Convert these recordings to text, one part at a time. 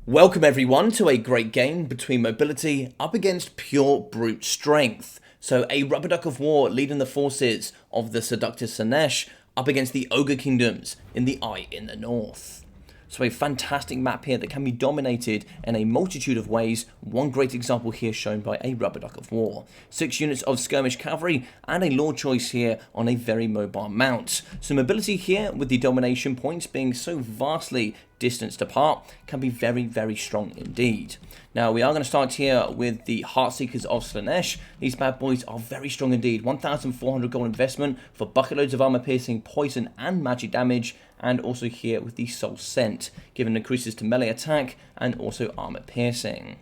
Welcome everyone to a great game between mobility up against pure brute strength. So a rubber duck of war leading the forces of the seductive Slaanesh up against the Ogre kingdoms in the Eye in the north. So a fantastic map here that can be dominated in a multitude of ways. One great example here shown by a rubber duck of war. 6 units of skirmish cavalry and a lord choice here on a very mobile mount. So mobility here with the domination points being so vastly distanced apart can be very, very strong indeed. Now we are going to start here with the Heartseekers of Slaanesh. These bad boys are very strong indeed. 1,400 gold investment for bucket loads of armor piercing, poison and magic damage, and also here with the Soul Scent, giving increases to melee attack and also armor piercing.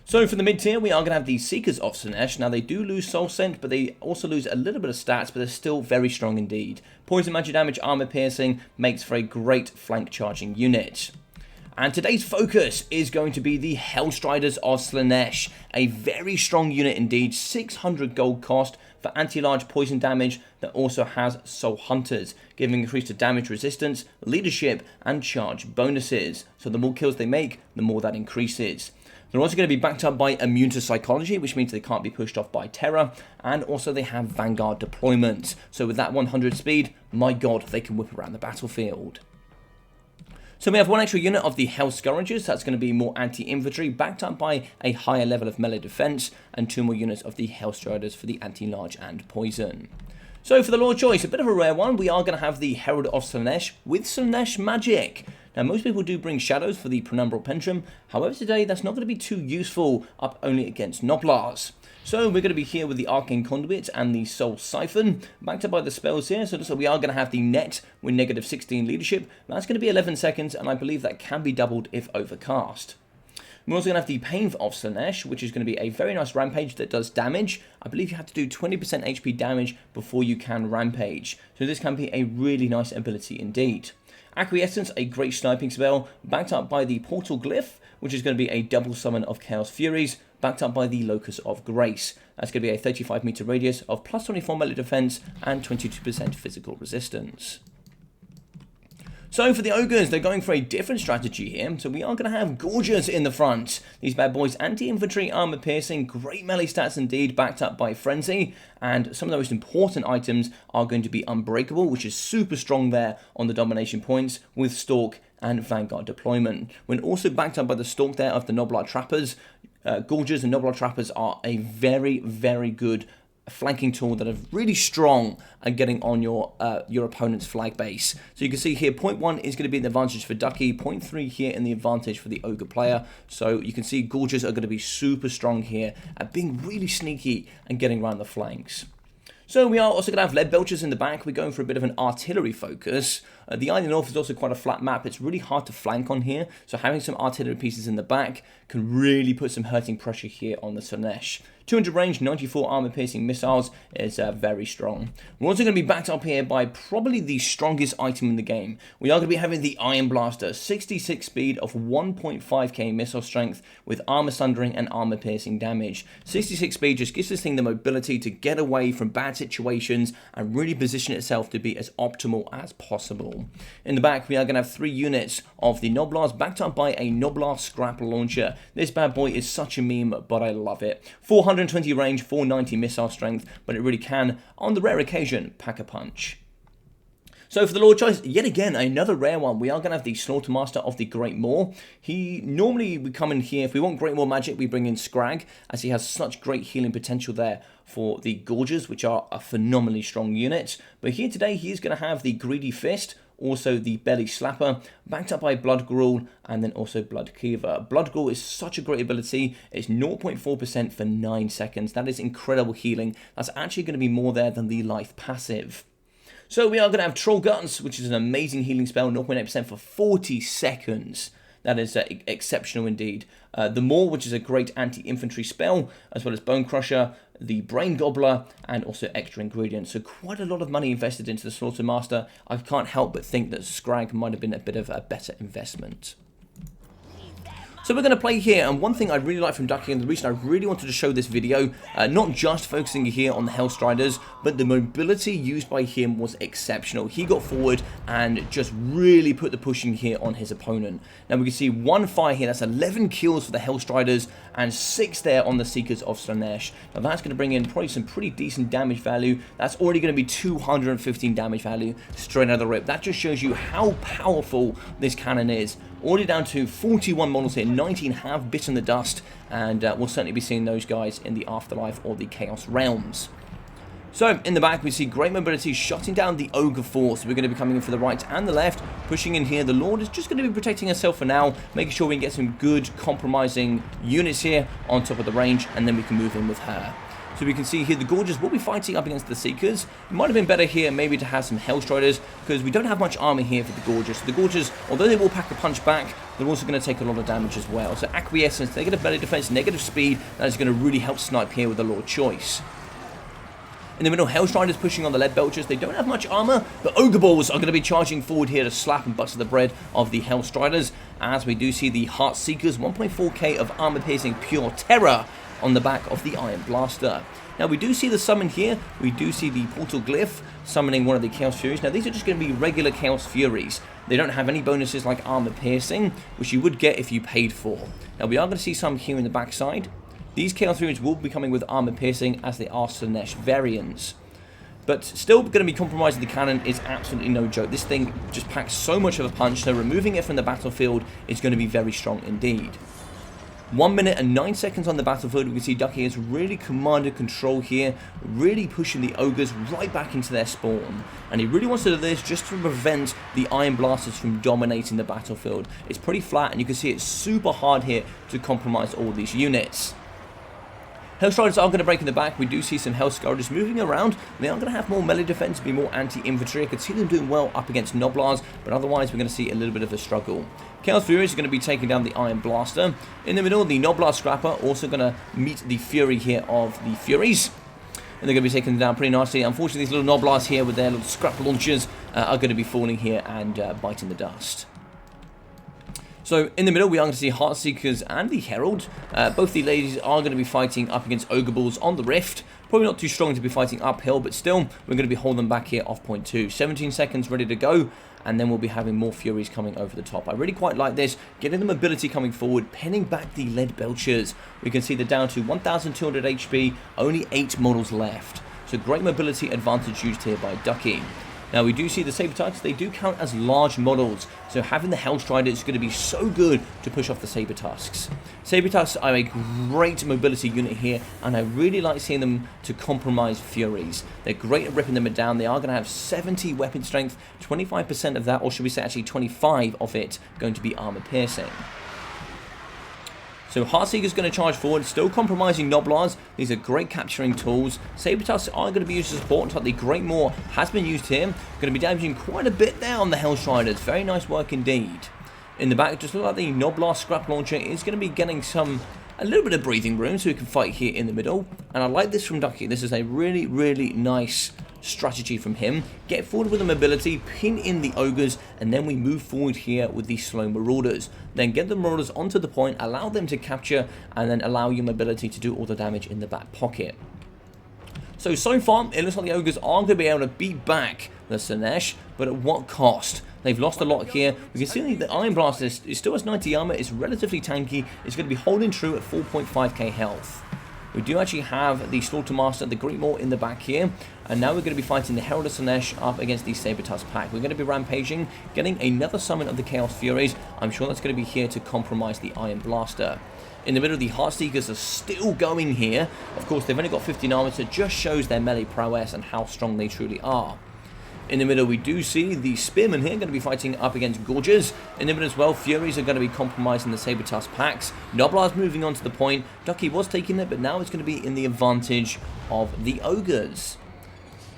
So for the mid-tier, we are going to have the Seekers of Slaanesh. Now they do lose Soul Scent, but they also lose a little bit of stats, but they're still very strong indeed. Poison, magic damage, armor piercing makes for a great flank charging unit. And today's focus is going to be the Hellstriders of Slaanesh, a very strong unit indeed, 600 gold cost for anti-large poison damage that also has Soul Hunters, giving increase to damage resistance, leadership and charge bonuses. So the more kills they make, the more that increases. They're also going to be backed up by immune to psychology, which means they can't be pushed off by terror, and also they have Vanguard deployment. So with that 100 speed, my god, they can whip around the battlefield. So we have one extra unit of the Hell Scourgers, that's going to be more anti-infantry, backed up by a higher level of melee defense, and 2 more units of the Hellstriders for the anti-large and poison. So for the Lord choice, a bit of a rare one, we are going to have the Herald of Slaanesh with Slaanesh magic. Now most people do bring shadows for the Penumbral Pentrum, however today that's not going to be too useful up only against Noblars. So we're going to be here with the Arcane Conduit and the Soul Siphon, backed up by the spells here, so we are going to have the Net with negative 16 leadership. That's going to be 11 seconds, and I believe that can be doubled if overcast. We're also going to have the Pain of Slaanesh, which is going to be a very nice rampage that does damage. I believe you have to do 20% HP damage before you can rampage, so this can be a really nice ability indeed. Acquiescence, a great sniping spell, backed up by the Portal Glyph, which is going to be a double summon of Chaos Furies, backed up by the Locus of Grace. That's going to be a 35 meter radius of plus 24 melee defense and 22% physical resistance. So for the Ogres, they're going for a different strategy here. So we are going to have Gorgers in the front. These bad boys, anti-infantry, armor piercing, great melee stats indeed, backed up by Frenzy. And some of the most important items are going to be Unbreakable, which is super strong there on the domination points, with Stalk and Vanguard deployment. When also backed up by the Stalk there of the Noblar Trappers, Gorgers and Noblar Trappers are a very, very good flanking tool that are really strong at getting on your opponent's flag base. So you can see here, point 1 is going to be the advantage for Ducky, point 3 here in the advantage for the Ogre player. So you can see Gorgers are going to be super strong here at being really sneaky and getting around the flanks. So we are also going to have lead belchers in the back. We're going for a bit of an artillery focus. The Eye in the North is also quite a flat map. It's really hard to flank on here. So having some artillery pieces in the back can really put some hurting pressure here on the Slaanesh. 200 range, 94 armor piercing missiles is very strong. We're also going to be backed up here by probably the strongest item in the game. We are going to be having the Iron Blaster, 66 speed of 1.5k missile strength with armor sundering and armor piercing damage. 66 speed just gives this thing the mobility to get away from bad situations and really position itself to be as optimal as possible. In the back, we are going to have 3 units of the Noblars backed up by a Noblar Scrap Launcher. This bad boy is such a meme, but I love it. 420 range, 490 missile strength, but it really can, on the rare occasion, pack a punch. So for the Lord choice, yet again, another rare one. We are going to have the Slaughtermaster of the Great Maw. He normally would come in here. If we want Great Maw magic, we bring in Scrag, as he has such great healing potential there for the Gorgers, which are a phenomenally strong unit. But here today, he is going to have the Greedy Fist, also the Belly Slapper, backed up by Blood Gruel, and then also Blood Cleaver. Blood Gruel is such a great ability. It's 0.4% for 9 seconds. That is incredible healing. That's actually going to be more there than the Life passive. So we are going to have Troll Guts, which is an amazing healing spell, 0.8% for 40 seconds. That is exceptional indeed. The Maw, which is a great anti-infantry spell, as well as Bone Crusher, the Brain Gobbler, and also extra ingredients. So quite a lot of money invested into the Slaughtermaster. I can't help but think that Scrag might have been a bit of a better investment. So we're going to play here, and one thing I really like from Ducky, and the reason I really wanted to show this video, not just focusing here on the Hellstriders, but the mobility used by him was exceptional. He got forward and just really put the pushing here on his opponent. Now we can see one fire here, that's 11 kills for the Hellstriders, and 6 there on the Seekers of Slaanesh. Now that's going to bring in probably some pretty decent damage value. That's already going to be 215 damage value straight out of the rip. That just shows you how powerful this cannon is. Already down to 41 models here, 19 have bitten the dust, and we'll certainly be seeing those guys in the Afterlife or the Chaos Realms. So, in the back, we see great mobility shutting down the Ogre force. We're going to be coming in for the right and the left, pushing in here. The Lord is just going to be protecting herself for now, making sure we can get some good compromising units here on top of the range, and then we can move in with her. So we can see here the Gorges will be fighting up against the Seekers. It might have been better here maybe to have some Hellstriders, because we don't have much armor here for the Gorges. So the Gorges, although they will pack a punch back, they're also going to take a lot of damage as well. So Acquiescence, negative melee defense, negative speed, that is going to really help snipe here with the Lord Choice. In the middle, Hellstriders pushing on the Lead Belchers. They don't have much armor, but Ogre Balls are going to be charging forward here to slap and butter the bread of the Hellstriders, as we do see the Heart Seekers, 1.4k of armor piercing pure terror on the back of the Iron Blaster. Now we do see the summon here, we do see the Portal Glyph summoning one of the Chaos Furies. Now these are just going to be regular Chaos Furies. They don't have any bonuses like armor piercing, which you would get if you paid for. Now we are going to see some here in the backside. These Chaos Furies will be coming with armor piercing as they are Slaanesh variants. But still going to be compromising the cannon is absolutely no joke. This thing just packs so much of a punch, so removing it from the battlefield is going to be very strong indeed. 1 minute and 9 seconds on the battlefield. We can see Ducky has really commanded control here, really pushing the Ogres right back into their spawn. And he really wants to do this just to prevent the Iron Blasters from dominating the battlefield. It's pretty flat, and you can see it's super hard here to compromise all these units. Hellstriders are going to break in the back. We do see some Hellscourgers moving around. They are going to have more melee defense, be more anti-infantry. I could see them doing well up against Noblars, but otherwise we're going to see a little bit of a struggle. Chaos Furies are going to be taking down the Iron Blaster. In the middle, the Noblar Scrapper also going to meet the Fury here of the Furies. And they're going to be taking them down pretty nicely. Unfortunately, these little Noblars here with their little scrap launchers are going to be falling here and biting the dust. So, in the middle, we are going to see Heartseekers and the Herald. Both the ladies are going to be fighting up against Ogre Balls on the Rift. Probably not too strong to be fighting uphill, but still, we're going to be holding them back here off point 2. 17 seconds ready to go, and then we'll be having more Furies coming over the top. I really quite like this, getting the mobility coming forward, pinning back the Lead Belchers. We can see they're down to 1,200 HP, only 8 models left. So, great mobility advantage used here by Ducky. Now, we do see the Saber Tusks, they do count as large models, so having the Hellstrider is going to be so good to push off the Saber Tusks. Saber Tusks are a great mobility unit here, and I really like seeing them to compromise Furies. They're great at ripping them down. They are going to have 70 weapon strength, 25% of that, or should we say actually 25 of it, going to be armor piercing. So Heartseeker's going to charge forward, still compromising Noblars. These are great capturing tools. Saber Tusks are going to be used as support. The Great Maw has been used here. Going to be damaging quite a bit there on the Hellstriders. Very nice work indeed. In the back, just look like the Noblar Scrap Launcher is going to be getting a little bit of breathing room so we can fight here in the middle. And I like this from Ducky. This is a really, really nice strategy from him. Get forward with the mobility, pin in the Ogres, and then we move forward here with the slow Marauders. Then get the Marauders onto the point, allow them to capture, and then allow your mobility to do all the damage in the back pocket. So far, it looks like the Ogres are going to be able to beat back the Slaanesh, but at what cost? They've lost a lot here. We can see the Iron Blaster is still has 90 armor, it's relatively tanky, it's going to be holding true at 4.5k health. We do actually have the Slaughtermaster, the Great Maw in the back here, and now we're going to be fighting the Herald of Slaanesh up against the Saber Tusk pack. We're going to be rampaging, getting another summon of the Chaos Furies. I'm sure that's going to be here to compromise the Iron Blaster. In the middle, the Heartseekers are still going here. Of course, they've only got 15 armor, so it just shows their melee prowess and how strong they truly are. In the middle, we do see the Spearmen here going to be fighting up against Gorges. In the middle as well, Furies are going to be compromising the Saber Tusk packs. Noblar's moving on to the point. Ducky was taking it, but now it's going to be in the advantage of the Ogres.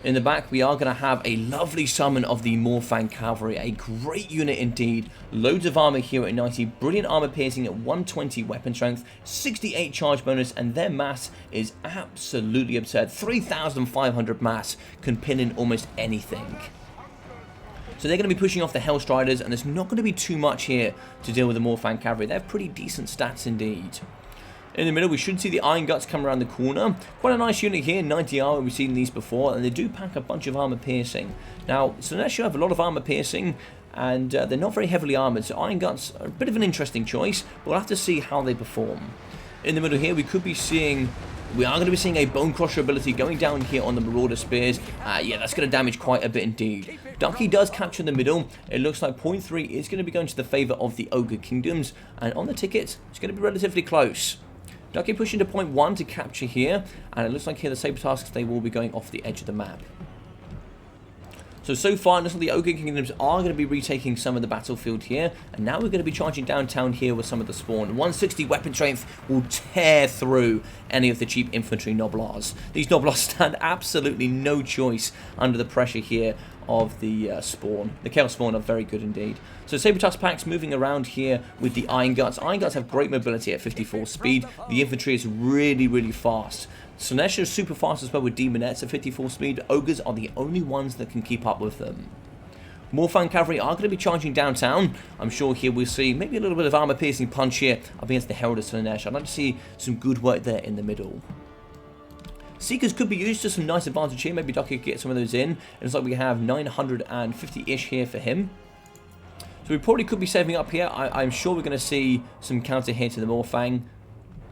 In the back, we are going to have a lovely summon of the Morfang Cavalry. A great unit indeed. Loads of armor here at 90. Brilliant armor piercing at 120 weapon strength. 68 charge bonus. And their mass is absolutely absurd. 3,500 mass can pin in almost anything. So they're going to be pushing off the Hellstriders, and there's not going to be too much here to deal with the Morfang Cavalry. They have pretty decent stats indeed. In the middle, we should see the Iron Guts come around the corner. Quite a nice unit here, 90 armor, we've seen these before, and they do pack a bunch of armor piercing. Now, Slaanesh have a lot of armor piercing, and they're not very heavily armored, so Iron Guts are a bit of an interesting choice, but we'll have to see how they perform. In the middle here, we are going to be seeing a Bone Crusher ability going down here on the Marauder Spears. Yeah, that's going to damage quite a bit indeed. Ducky does capture the middle. It looks like point 3 is going to be going to the favour of the Ogre Kingdoms, and on the ticket, it's going to be relatively close. Ducky pushing to point 1 to capture here, and it looks like here the Saber Tusks, they will be going off the edge of the map. So far, it looks like the Ogre Kingdoms are going to be retaking some of the battlefield here, and now we're going to be charging downtown here with some of the spawn. 160 weapon strength will tear through any of the cheap infantry Noblars. These Noblars stand absolutely no choice under the pressure here of the spawn. The Chaos Spawn are very good indeed. So Saber Tusk packs moving around here with the Iron Guts. Iron Guts have great mobility at 54 speed. The infantry is really, really fast. Slaanesh is super fast as well with Demonettes at 54 speed. Ogres are the only ones that can keep up with them. Morfang Cavalry are going to be charging downtown. I'm sure here we'll see maybe a little bit of armor piercing punch here up against the Herald of Slaanesh. I'd like to see some good work there in the middle. Seekers could be used to some nice advantage here. Maybe Ducky could get some of those in. It looks like we have 950-ish here for him. So we probably could be saving up here. I'm sure we're going to see some counter here to the Morfang.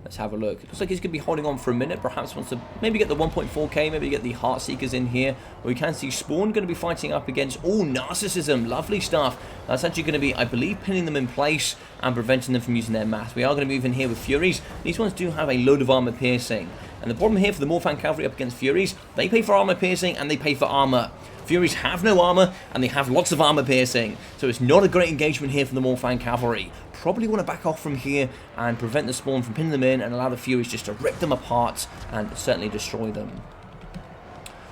Let's have a look. It looks like he's going to be holding on for a minute. Perhaps wants to maybe get the 1.4k, maybe get the Heart Seekers in here. We can see Spawn going to be fighting up against, Narcissism. Lovely stuff. That's actually going to be, I believe, pinning them in place and preventing them from using their mass. We are going to move in here with Furies. These ones do have a load of armor piercing. And the problem here for the Morfang Cavalry up against Furies, they pay for armor piercing and they pay for armor. Furies have no armor and they have lots of armor piercing. So it's not a great engagement here for the Morfang Cavalry. Probably want to back off from here and prevent the spawn from pinning them in and allow the Furies just to rip them apart and certainly destroy them.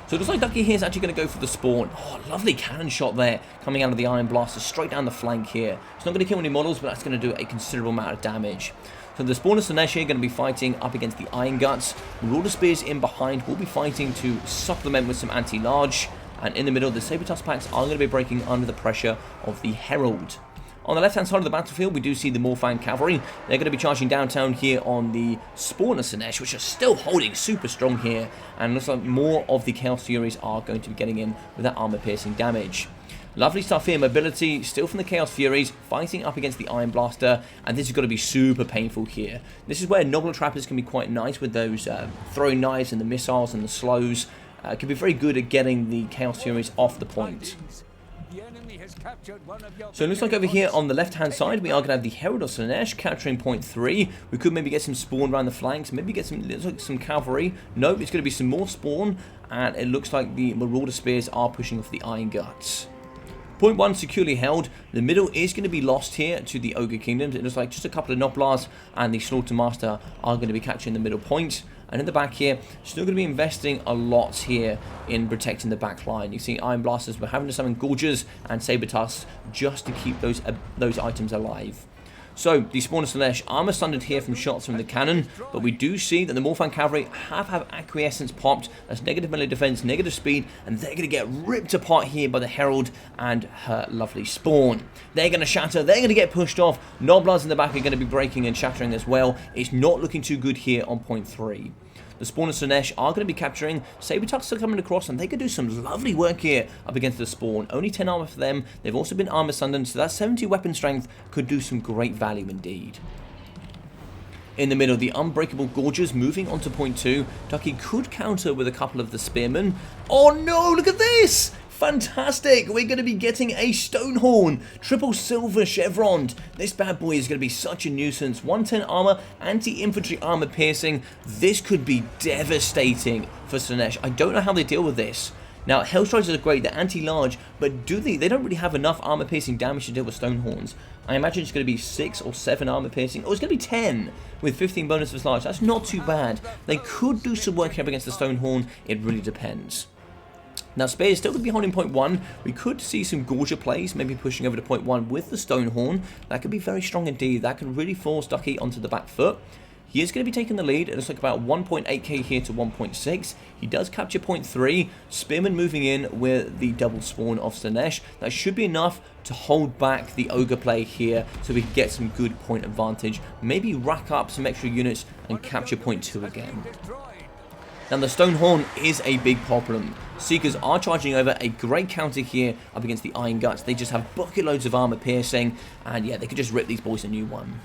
So it looks like Ducky here is actually going to go for the spawn. Oh, lovely cannon shot there coming out of the Iron Blaster straight down the flank here. It's not going to kill any models, but that's going to do a considerable amount of damage. So the Spawn of Slaanesh here going to be fighting up against the Iron Guts. Marauder Spears in behind will be fighting to supplement with some anti-large. And in the middle, the Saber Tusk packs are going to be breaking under the pressure of the Herald. On the left-hand side of the battlefield, we do see the Morfang Cavalry. They're going to be charging downtown here on the Spawn of Slaanesh, which are still holding super strong here. And it looks like more of the Chaos Furies are going to be getting in with that armor-piercing damage. Lovely stuff here, mobility, still from the Chaos Furies, fighting up against the Iron Blaster, and this is going to be super painful here. This is where Noble Trappers can be quite nice with those throwing knives and the missiles and the slows. Can be very good at getting the Chaos Furies off the point. So it looks like over here on the left-hand side, we are going to have the Herald of Slaanesh capturing point 3. We could maybe get some spawn around the flanks, maybe get some cavalry. Nope, it's going to be some more spawn, and it looks like the Marauder Spears are pushing off the Iron Guts. Point 1 securely held. The middle is going to be lost here to the Ogre Kingdoms. It looks like just a couple of Noblars and the Slaughtermaster are going to be capturing the middle point. And in the back here, still going to be investing a lot here in protecting the back line. You see Iron Blasters, we're having to summon Gorges and Saber Tusks just to keep those items alive. So, the Spawn of Slaanesh armor sundered here from shots from the cannon, but we do see that the Morfang Cavalry have Acquiescence popped. That's negative melee defense, negative speed, and they're going to get ripped apart here by the Herald and her lovely Spawn. They're going to shatter, they're going to get pushed off. Noblars in the back are going to be breaking and shattering as well. It's not looking too good here on point 3. The Spawn of Slaanesh are going to be capturing. Saber Tusks are coming across, and they could do some lovely work here up against the Spawn. Only 10 armor for them. They've also been armor sundered, so that 70 weapon strength could do some great value indeed. In the middle, the Unbreakable Gorges moving on to point 2. Ducky could counter with a couple of the Spearmen. Oh no, look at this! Fantastic! We're going to be getting a Stonehorn, triple silver chevron. This bad boy is going to be such a nuisance. 110 armor, anti-infantry armor piercing. This could be devastating for Slaanesh. I don't know how they deal with this. Now, Hellstriders are great, they're anti-large, but they don't really have enough armor piercing damage to deal with Stonehorns. I imagine it's going to be 6 or 7 armor piercing, or it's going to be 10 with 15 bonus for large. That's not too bad. They could do some work here against the Stonehorn, it really depends. Now, Spear is still going to be holding point 1. We could see some Gorger plays, maybe pushing over to point 1 with the Stonehorn. That could be very strong indeed. That could really force Ducky onto the back foot. He is going to be taking the lead. It looks like about 1.8k here to 1.6. He does capture 0.3. Spearman moving in with the double spawn of Slaanesh. That should be enough to hold back the Ogre play here so we can get some good point advantage. Maybe rack up some extra units and capture 0.2 again. Now the Stonehorn is a big problem. Seekers are charging over, a great counter here up against the Iron Guts. They just have bucket loads of armor piercing, and yeah, they could just rip these boys a new one.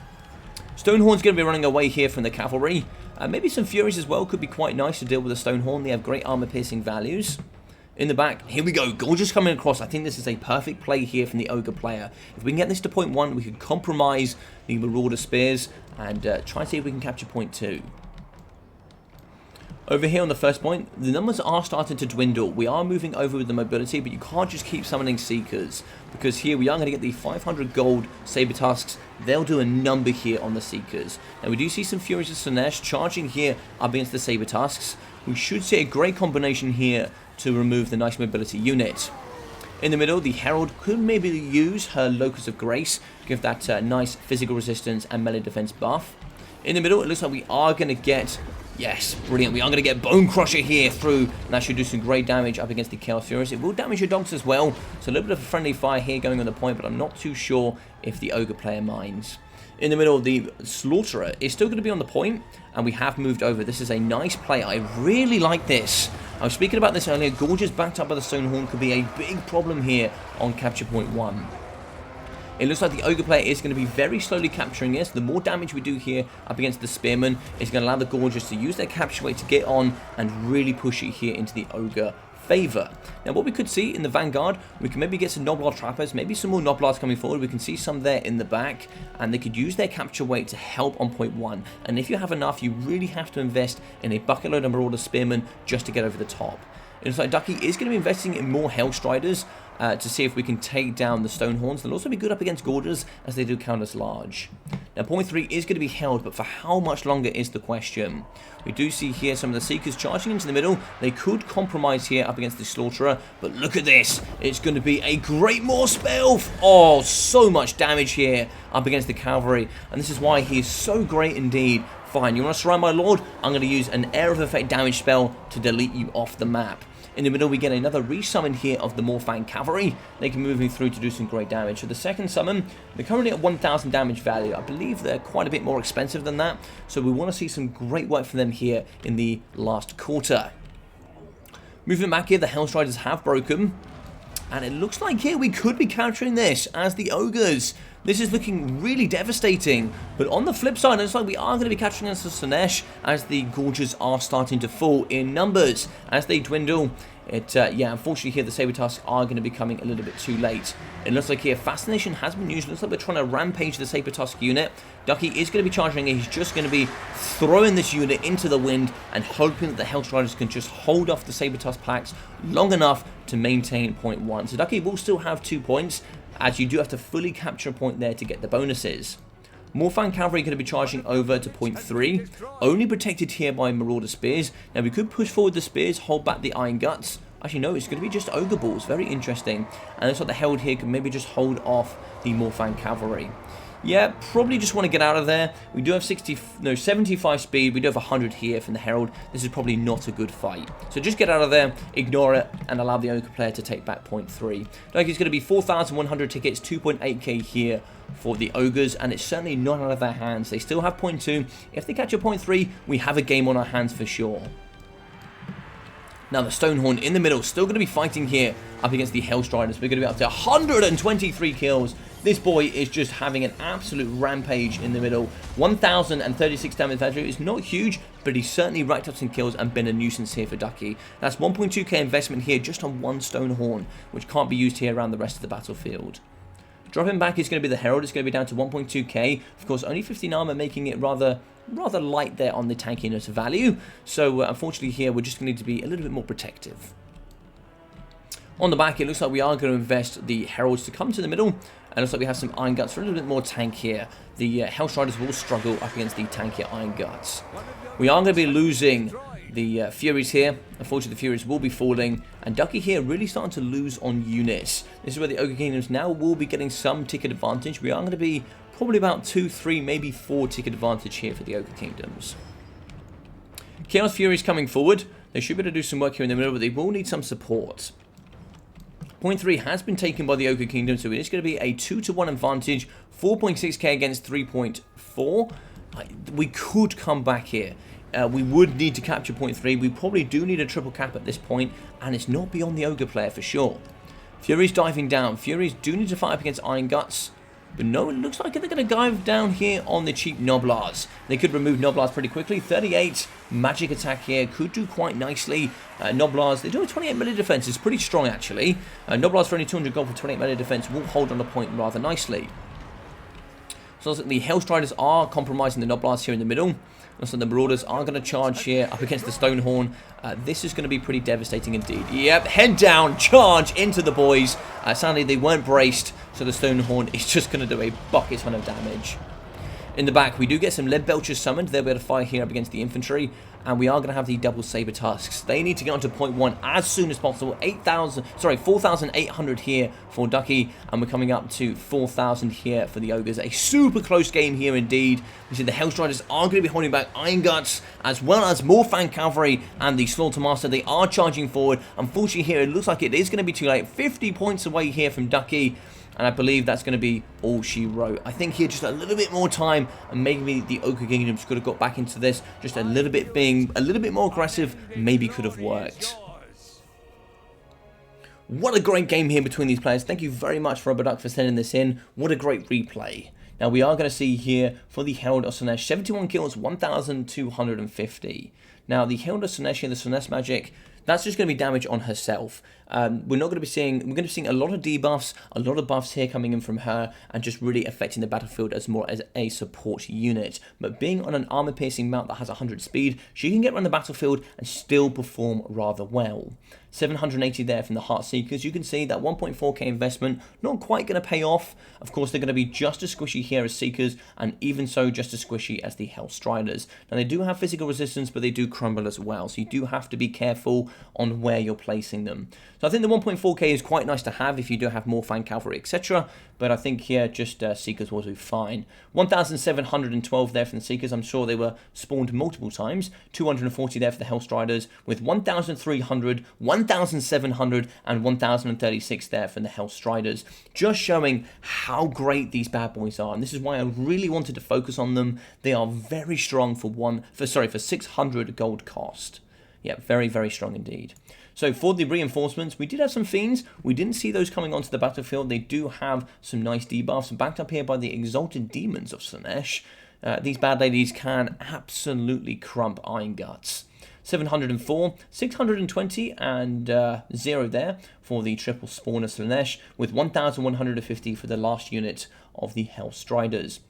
Stonehorn's going to be running away here from the Cavalry. Maybe some Furies as well could be quite nice to deal with the Stonehorn. They have great armor piercing values. In the back, here we go, Gorgeous coming across. I think this is a perfect play here from the Ogre player. If we can get this to 0.1, we can compromise the Marauder Spears and try and see if we can capture 0.2. Over here on the first point, the numbers are starting to dwindle. We are moving over with the mobility, but you can't just keep summoning Seekers, because here we are going to get the 500 gold Saber Tusks. They'll do a number here on the Seekers. Now we do see some Furies of Slaanesh charging here up against the Saber Tusks. We should see a great combination here to remove the nice mobility unit. In the middle, the Herald could maybe use her Locus of Grace to give that nice physical resistance and melee defense buff. In the middle, it looks like we are going to get... Yes, brilliant. We are going to get Bone Crusher here through, and that should do some great damage up against the Chaos Furies. It will damage your dogs as well, so a little bit of a friendly fire here going on the point, but I'm not too sure if the Ogre player minds. In the middle, the Slaughterer is still going to be on the point, and we have moved over. This is a nice play. I really like this. I was speaking about this earlier. Gorgeous backed up by the Stonehorn could be a big problem here on capture point 1. It looks like the Ogre player is going to be very slowly capturing this. The more damage we do here up against the Spearman is going to allow the Gorgeous to use their capture weight to get on and really push it here into the Ogre favor. Now what we could see in the Vanguard, we can maybe get some Noblar Trappers, maybe some more Noblars coming forward. We can see some there in the back, and they could use their capture weight to help on point 1. And if you have enough, you really have to invest in a bucket load of Marauder Spearmen just to get over the top. It looks like Ducky is going to be investing in more Hellstriders to see if we can take down the Stonehorns. They'll also be good up against Gorges as they do count as large. Now point 3 is going to be held, but for how much longer is the question. We do see here some of the Seekers charging into the middle. They could compromise here up against the Slaughterer, but look at this. It's going to be a great Maw spell. Oh, so much damage here up against the Cavalry, and this is why he is so great indeed. Fine, you want to surround my lord? I'm going to use an Air of Effect damage spell to delete you off the map. In the middle, we get another resummon here of the Morfang Cavalry. They can move through to do some great damage. So the second summon, they're currently at 1,000 damage value. I believe they're quite a bit more expensive than that. So we want to see some great work from them here in the last quarter. Moving back here, the Hellstriders have broken. And it looks like here we could be countering this as the Ogres. This is looking really devastating. But on the flip side, it looks like we are going to be catching us with Slaanesh as the Gorges are starting to fall in numbers. As they dwindle, yeah, unfortunately here the Saber Tusks are going to be coming a little bit too late. It looks like here Fascination has been used. It looks like we're trying to rampage the Saber Tusk unit. Ducky is going to be charging it. He's just going to be throwing this unit into the wind and hoping that the Hellstriders can just hold off the Saber Tusk packs long enough to maintain point 1. So Ducky will still have 2 points, as you do have to fully capture a point there to get the bonuses. Morfang Cavalry going to be charging over to point 3, only protected here by Marauder Spears. Now we could push forward the Spears, hold back the Iron Guts. Actually no, it's going to be just Ogre Balls, very interesting. And looks like the Herald here can maybe just hold off the Morfang Cavalry. Yeah, probably just want to get out of there. We do have 75 speed. We do have 100 here from the Herald. This is probably not a good fight. So just get out of there, ignore it, and allow the Ogre player to take back point 3. Like it's going to be 4,100 tickets, 2.8k here for the Ogres, and it's certainly not out of their hands. They still have point 2. If they catch a point 3, we have a game on our hands for sure. Now the Stonehorn in the middle, still going to be fighting here up against the Hellstriders. We're going to be up to 123 kills. This boy is just having an absolute rampage in the middle. 1,036 damage value is not huge, but he's certainly racked up some kills and been a nuisance here for Ducky. That's 1.2k investment here just on one Stonehorn, which can't be used here around the rest of the battlefield. Dropping back is going to be the Herald. It's going to be down to 1.2k. Of course, only 15 armor, making it rather light there on the tankiness value. So unfortunately here, we're just going to need to be a little bit more protective. On the back, it looks like we are going to invest the Heralds to come to the middle. And it looks like we have some Iron Guts for a little bit more tank here. The Hellstriders will struggle up against the tankier Iron Guts. We are going to be losing the Furies here. Unfortunately, the Furies will be falling. And Ducky here really starting to lose on units. This is where the Ogre Kingdoms now will be getting some ticket advantage. We are going to be Probably about 2, 3, maybe 4 ticket advantage here for the Ogre Kingdoms. Chaos Furies coming forward. They should be able to do some work here in the middle, but they will need some support. Point 3 has been taken by the Ogre Kingdom, so it is going to be a 2-to-1 advantage. 4.6k against 3.4. We could come back here. We would need to capture point 3. We probably do need a triple cap at this point, and it's not beyond the Ogre player for sure. Furies diving down. Furies do need to fight up against Iron Guts. But no, it looks like they're going to dive down here on the cheap Noblars. They could remove Noblars pretty quickly. 38 magic attack here could do quite nicely. Noblars, they do a 28 melee defense. It's pretty strong, actually. Noblars for only 200 gold for 28 melee defense will hold on the point rather nicely. So the Hellstriders are compromising the Noblars here in the middle. So the Marauders are going to charge here up against the Stonehorn. This is going to be pretty devastating indeed. Yep, head down, charge into the boys. Sadly, they weren't braced, so the Stonehorn is just going to do a bucket ton of damage. In the back, we do get some Lead Belchers summoned. They'll be able to fire here up against the infantry. And we are going to have the double Saber Tusks. They need to get onto point 1 as soon as possible. 4,800 here for Ducky. And we're coming up to 4,000 here for the Ogres. A super close game here indeed. We see the Hellstriders are going to be holding back Iron Guts, as well as more Fan Cavalry and the Slaughtermaster. They are charging forward. Unfortunately here, it looks like it is going to be too late. 50 points away here from Ducky. And I believe that's going to be all she wrote. I think here just a little bit more time, and maybe the Ogre Kingdoms could have got back into this. Just a little bit being a little bit more aggressive, maybe could have worked. What a great game here between these players. Thank you very much, Rubber Duck, for sending this in. What a great replay. Now we are going to see here for the Herald of Slaanesh, 71 kills, 1,250. Now the Herald of Slaanesh here, the Slaanesh magic, that's just going to be damage on herself. We're not going to be seeing a lot of debuffs, a lot of buffs here coming in from her, and just really affecting the battlefield as more as a support unit. But being on an armor-piercing mount that has 100 speed, she can get around the battlefield and still perform rather well. 780 there from the Heartseekers. You can see that 1.4k investment not quite going to pay off. Of course, they're going to be just as squishy here as Seekers, and even so just as squishy as the Hellstriders. Now, they do have physical resistance, but they do crumble as well, so you do have to be careful on where you're placing them. So I think the 1.4k is quite nice to have if you do have more Fan Cavalry, etc. But I think here just Seekers will do fine. 1,712 there from the Seekers. I'm sure they were spawned multiple times. 240 there for the Hellstriders, with 1,300, 1,700, and 1,036 there from the Hellstriders. Just showing how great these bad boys are, and this is why I really wanted to focus on them. They are very strong for 600 gold cost. Yeah, very, very strong indeed. So for the reinforcements, we did have some Fiends. We didn't see those coming onto the battlefield. They do have some nice debuffs, backed up here by the Exalted Demons of Slaanesh. These bad ladies can absolutely crump Iron Guts. 704, 620, and 0 there for the triple spawner Slaanesh, with 1,150 for the last unit of the Hellstriders.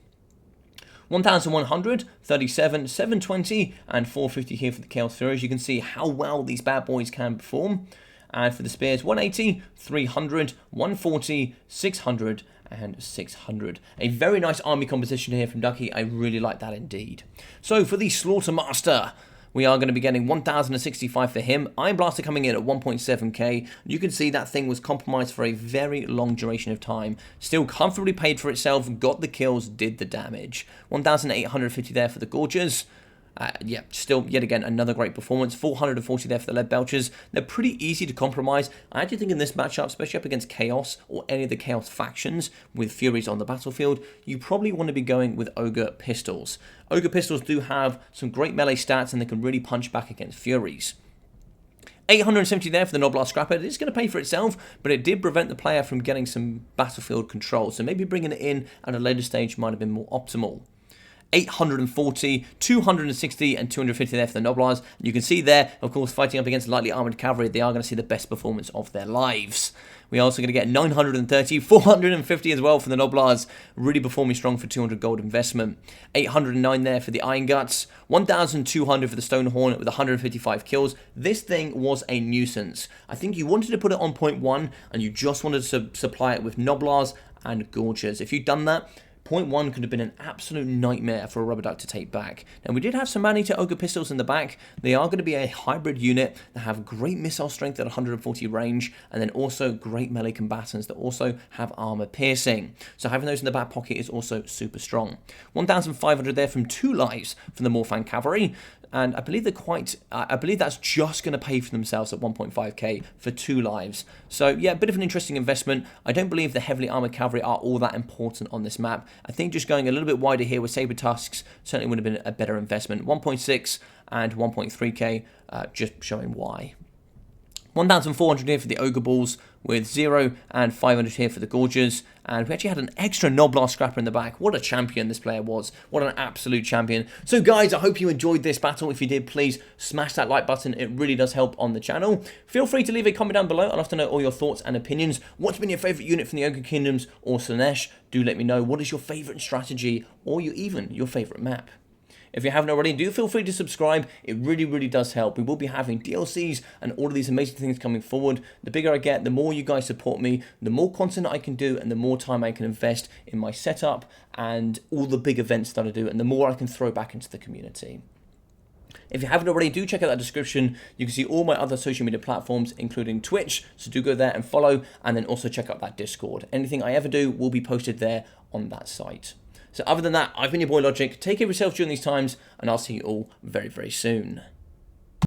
1,100, 37, 720, and 450 here for the Chaos Furies. You can see how well these bad boys can perform. And for the Spears, 180, 300, 140, 600, and 600. A very nice army composition here from Ducky. I really like that indeed. So for the Slaughtermaster, we are going to be getting 1,065 for him. Iron Blaster coming in at 1.7k. You can see that thing was compromised for a very long duration of time. Still comfortably paid for itself, got the kills, did the damage. 1,850 there for the Gorgers. Yeah, still, yet again, another great performance. 440 there for the Lead Belchers. They're pretty easy to compromise. I actually think in this matchup, especially up against Chaos or any of the Chaos factions with Furies on the battlefield, you probably want to be going with Ogre Pistols. Ogre Pistols do have some great melee stats, and they can really punch back against Furies. 870 there for the Noblar Scrapper. It is going to pay for itself, but it did prevent the player from getting some battlefield control. So maybe bringing it in at a later stage might have been more optimal. 840, 260, and 250 there for the Noblars. You can see there, of course, fighting up against lightly armoured cavalry, they are going to see the best performance of their lives. We're also going to get 930, 450 as well for the Noblars, really performing strong for 200 gold investment. 809 there for the Iron Guts, 1,200 for the Stonehorn with 155 kills. This thing was a nuisance. I think you wanted to put it on point 1, and you just wanted to supply it with Noblars and Gorgers. If you'd done that, point 1 could have been an absolute nightmare for a rubber duck to take back. Now we did have some man-eater ogre pistols in the back. They are going to be a hybrid unit that have great missile strength at 140 range, and then also great melee combatants that also have armor piercing. So having those in the back pocket is also super strong. 1,500 there from 2 lives from the Morfang Cavalry. And I believe that's just going to pay for themselves at 1.5k for 2 lives. So yeah, a bit of an interesting investment. I don't believe the heavily armored cavalry are all that important on this map. I think just going a little bit wider here with saber tusks certainly would have been a better investment. 1.6 and 1.3k, just showing why. 1,400 here for the Ogre Balls, with 0 and 500 here for the Gorgers. And we actually had an extra Noblar Scrapper in the back. What a champion this player was. What an absolute champion. So guys, I hope you enjoyed this battle. If you did, please smash that like button. It really does help on the channel. Feel free to leave a comment down below. I'd love to know all your thoughts and opinions. What's been your favourite unit from the Ogre Kingdoms or Slaanesh? Do let me know. What is your favourite strategy or even your favourite map? If you haven't already, do feel free to subscribe. It really, really does help. We will be having DLCs and all of these amazing things coming forward. The bigger I get, the more you guys support me, the more content I can do, and the more time I can invest in my setup and all the big events that I do, and the more I can throw back into the community. If you haven't already, do check out that description. You can see all my other social media platforms, including Twitch, so do go there and follow, and then also check out that Discord. Anything I ever do will be posted there on that site. So other than that, I've been your boy Logic. Take care of yourself during these times, and I'll see you all very, very soon.